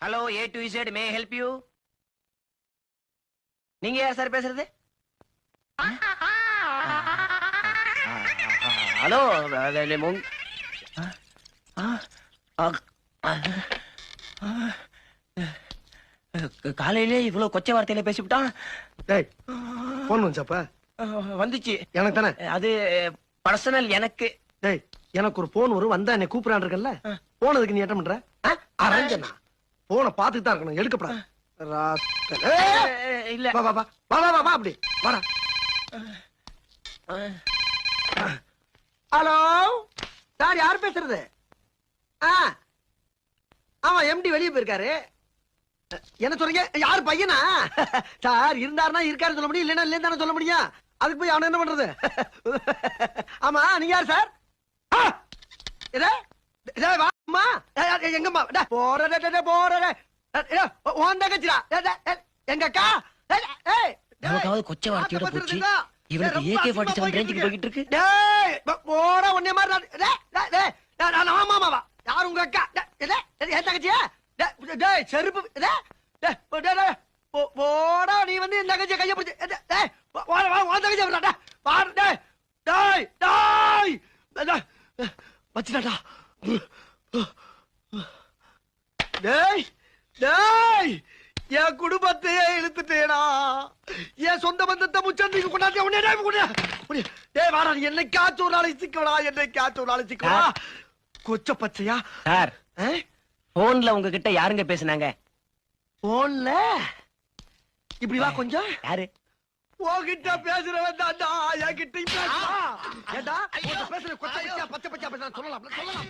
Hello A to Z may help you? நீங்க யார் sir பேசுறது? ஹலோ காலையிலே இவ்வளவு கொச்சை வார்த்தையில பேசிவிட்டான். டேய் போன் வந்துச்சப்ப வந்துச்சு. எனக்கு தானே அது பர்சனல் எனக்கு. டேய் எனக்கு ஒரு போன் வரும் வந்தா என்னை கூப்பிடான் இருக்கல போனதுக்கு நீ என்ன பண்ற? அரஞ்சனா போனை பாத்துட்டு தான் இருக்கணும் எடுக்கப்படா. இல்ல வா வா வா வா வா வா வா அப்படி வாடா. ஹலோ சார் யார் பேசுறது? ஆமா எம்டி வெளியே போயிருக்காரு. என்ன சொல்றீங்க? யாரு பையனா? சார் இருந்தாருன்னா இருக்காரு சொல்ல முடியும், இல்லன்னா இல்லன்னு தானே சொல்ல முடியும். அதுக்கு போய் அவன என்ன பண்றது? ஆமா நீங்க யார் சார்? வாமா எங்கம்மா போற கச்சிரா எங்க அக்கா நமக்காவது கொச்சை வார்த்தையோட போச்சு. இவனுக்கு AK-47 ரேஞ்சுக்கு போயிட்டு இருக்கு. போற ஒன்னே மாதிரி ஆமாவா யாரு உங்க அக்கா? என் தங்கச்சியா? செருப்பு போடா நீ வந்து என் தங்கச்சிய கைய பிடிச்சு வச்சுட்டாடா. டேய் டேய் என் குடும்பத்தையே இழுத்துட்டேடா. என் சொந்த பந்தத்தை முச்சந்திக்கு கொண்டாந்து உடனே டேய் வாடா நீ என்னைக்காச்சும் ஒரு நாளைக்கு சிக்கவடா, என்னைக்காச்சும் ஒரு நாளைக்கு சிக்கவடா. கொச்ச பச்சையா சார் போன்ல உங்ககிட்ட யாருங்க பேசுனாங்க? போன்ல இப்படி வா கொஞ்சம். யாரு? உன்கிட்ட பேசுறவன் தான்டா என்கிட்ட பேசுறா. ஏண்டா பேசுற கொச்ச பச்சையா பச்சை பச்சையா பேசுற சொல்லலாம் சொல்லலாம்.